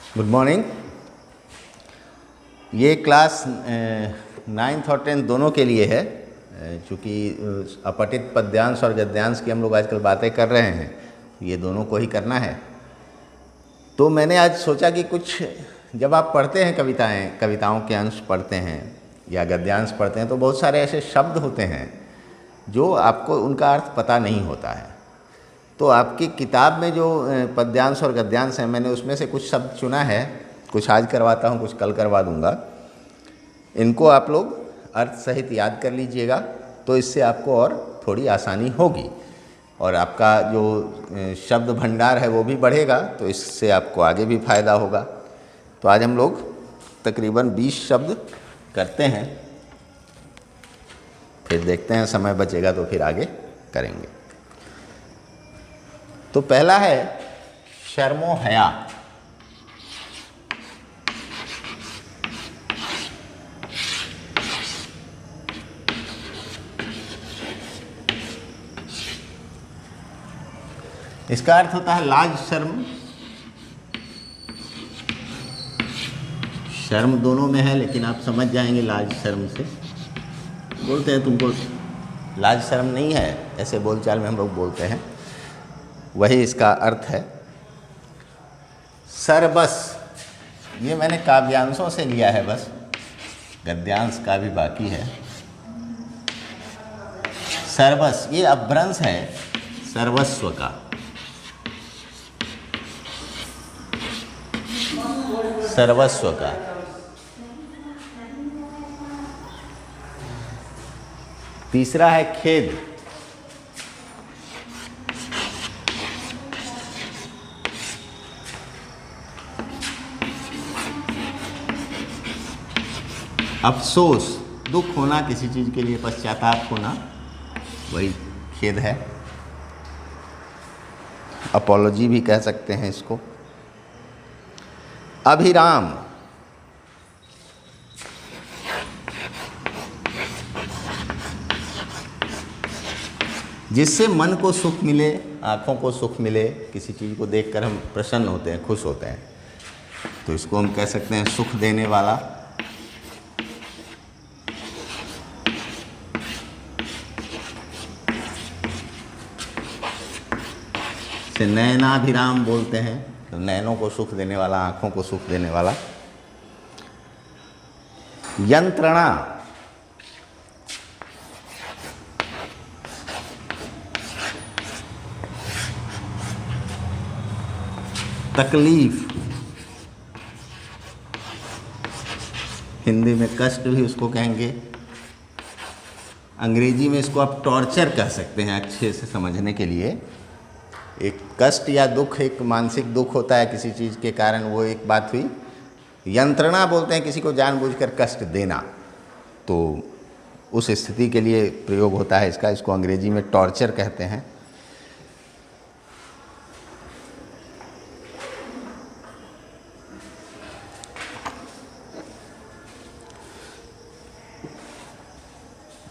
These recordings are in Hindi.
Good morning. ये क्लास 9th और 10th दोनों के लिए है, चूँकि अपठित पद्यांश और गद्यांश की हम लोग आजकल बातें कर रहे हैं, ये दोनों को ही करना है। तो मैंने आज सोचा कि कुछ जब आप पढ़ते हैं कविताओं के अंश पढ़ते हैं या गद्यांश पढ़ते हैं तो बहुत सारे ऐसे शब्द होते हैं जो आपको उनका अर्थ पता नहीं होता है। तो आपकी किताब में जो पद्यांश और गद्यांश हैं, मैंने उसमें से कुछ शब्द चुना है, कुछ आज करवाता हूँ, कुछ कल करवा दूँगा। इनको आप लोग अर्थ सहित याद कर लीजिएगा, तो इससे आपको और थोड़ी आसानी होगी और आपका जो शब्द भंडार है वो भी बढ़ेगा, तो इससे आपको आगे भी फ़ायदा होगा। तो आज हम लोग तकरीबन 20 शब्द करते हैं, फिर देखते हैं समय बचेगा तो फिर आगे करेंगे। तो पहला है शर्मो हया। इसका अर्थ होता है लाज शर्म। शर्म दोनों में है, लेकिन आप समझ जाएंगे लाज शर्म से। बोलते हैं तुमको लाज शर्म नहीं है, ऐसे बोलचाल में हम लोग बोलते हैं, वही इसका अर्थ है। सरबस, ये मैंने काव्यांशों से लिया है, बस गद्यांश का भी बाकी है। सरबस ये अपभ्रंश है सर्वस्व का। सर्वस्व का। तीसरा है खेद। अफसोस, दुख होना किसी चीज़ के लिए, पश्चाताप होना, वही खेद है। अपॉलॉजी भी कह सकते हैं इसको। अभिराम, जिससे मन को सुख मिले, आँखों को सुख मिले, किसी चीज़ को देखकर हम प्रसन्न होते हैं, खुश होते हैं, तो इसको हम कह सकते हैं सुख देने वाला। से नयनाभिराम बोलते हैं, तो नयनों को सुख देने वाला, आँखों को सुख देने वाला। यंत्रणा, तकलीफ, हिंदी में कष्ट भी उसको कहेंगे, अंग्रेजी में इसको आप टॉर्चर कह सकते हैं अच्छे से समझने के लिए। एक कष्ट या दुख, एक मानसिक दुख होता है किसी चीज़ के कारण, वो एक बात हुई। यंत्रणा बोलते हैं किसी को जानबूझकर कष्ट देना, तो उस स्थिति के लिए प्रयोग होता है इसका, इसको अंग्रेजी में टॉर्चर कहते हैं।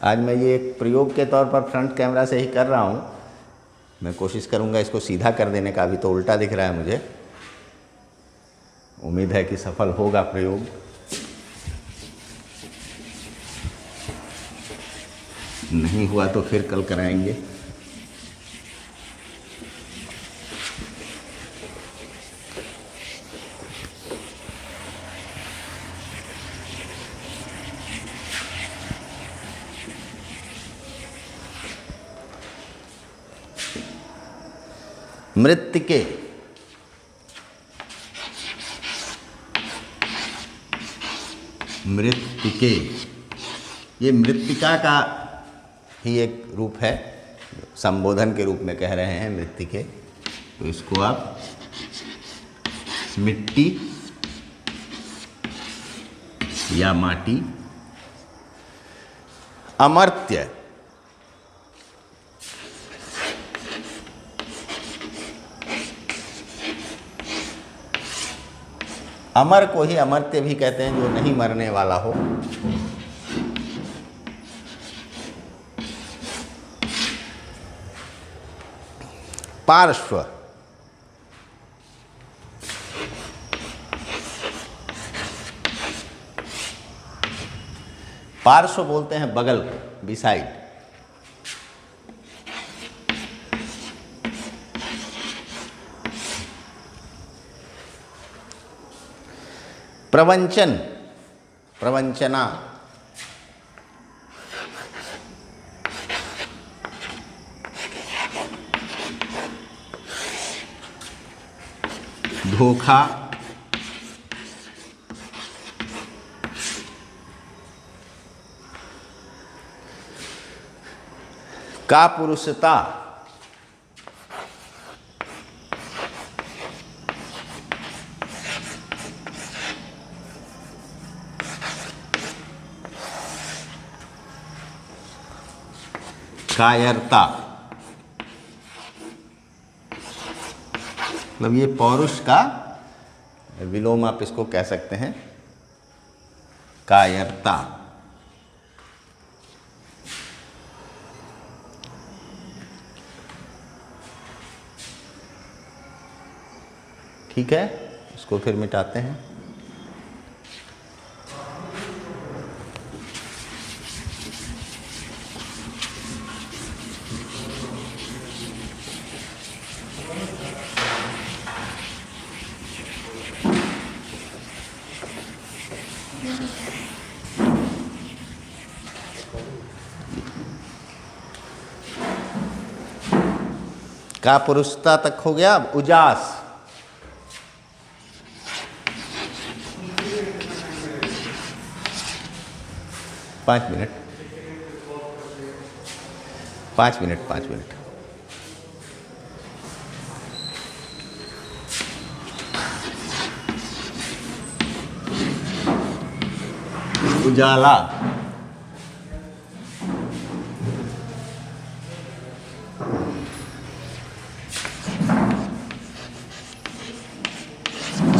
आज मैं ये एक प्रयोग के तौर पर फ्रंट कैमरा से ही कर रहा हूँ। मैं कोशिश करूँगा इसको सीधा कर देने का, अभी तो उल्टा दिख रहा है मुझे। उम्मीद है कि सफल होगा प्रयोग। नहीं हुआ तो फिर कल कराएंगे। मृत्तिके, मृत्तिके ये मृत्तिका का ही एक रूप है, संबोधन के रूप में कह रहे हैं मृत्तिके, तो इसको आप मिट्टी या माटी। अमर्त्य, अमर को ही अमर्त्य भी कहते हैं, जो नहीं मरने वाला हो। पार्श्व, पार्श्व बोलते हैं बगल को, बिसाइड। प्रवंचन, प्रवंचना। धोखा, कापुरुषता, कायरता। मतलब ये पौरुष का विलोम आप इसको कह सकते हैं, कायरता। ठीक है, इसको फिर मिटाते हैं। कापुरुषता तक हो गया। अब उजास, 5 मिनट, 5 मिनट, 5 मिनट। उजाला,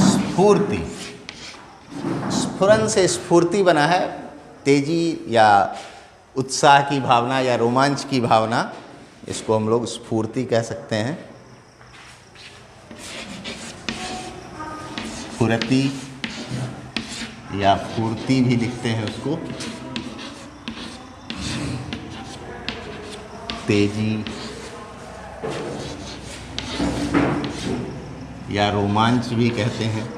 स्फूर्ति। स्फुरन से स्फूर्ति बना है, तेजी या उत्साह की भावना या रोमांच की भावना, इसको हम लोग स्फूर्ति कह सकते हैं। फुरती या फूर्ति भी लिखते हैं उसको। तेजी या रोमांच भी कहते हैं।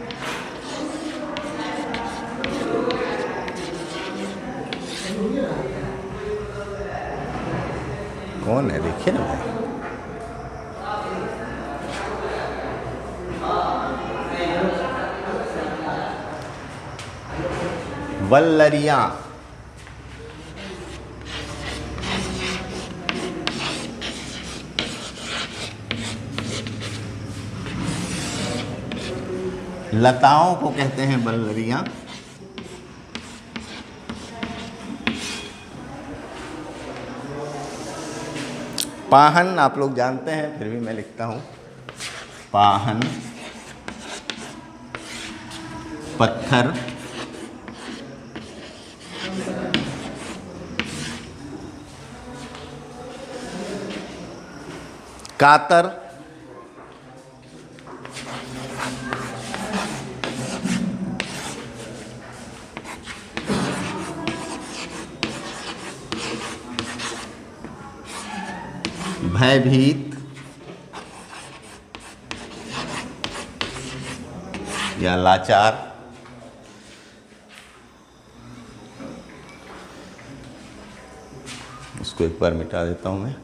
कौन है, देखिए ना भाई। वल्लरियां, लताओं को कहते हैं वल्लरियां। पाहन आप लोग जानते हैं, फिर भी मैं लिखता हूं। पाहन, पत्थर, कातर, भयभीत या लाचार। इसको एक बार मिटा देता हूं मैं।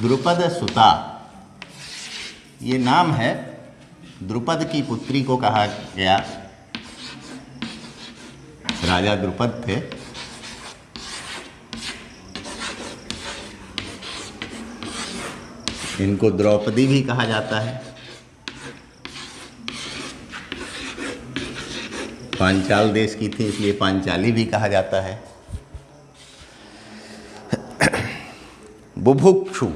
द्रुपद सुता, ये नाम है, द्रुपद की पुत्री को कहा गया। राजा द्रुपद थे। इनको द्रौपदी भी कहा जाता है। पांचाल देश की थी, इसलिए पांचाली भी कहा जाता है। बुभुक्षु,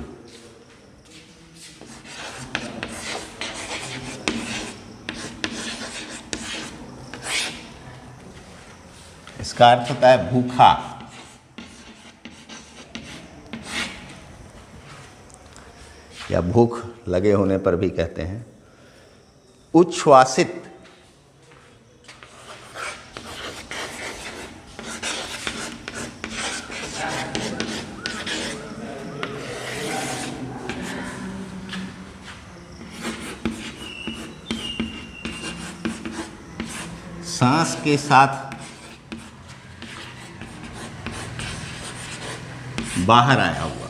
इसका अर्थ होता है भूखा। या भूख लगे होने पर भी कहते हैं। उच्छ्वासित, सांस के साथ बाहर आया हुआ।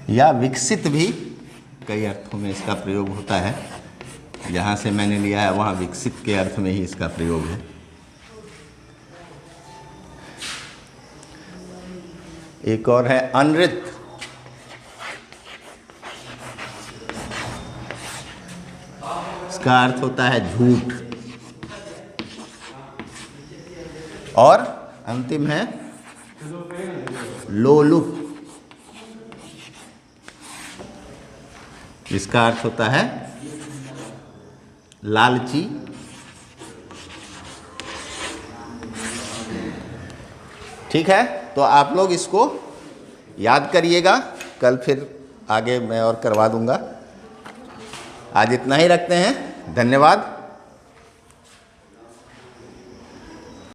या विकसित भी कई अर्थों में इसका प्रयोग होता है। जहाँ से मैंने लिया है वहाँ विकसित के अर्थ में ही इसका प्रयोग है। एक और है अनृत। इसका अर्थ होता है झूठ। और अंतिम है लोलुप। इसका अर्थ होता है लालची। ठीक है, तो आप लोग इसको याद करिएगा, कल फिर आगे मैं और करवा दूंगा। आज इतना ही रखते हैं। धन्यवाद।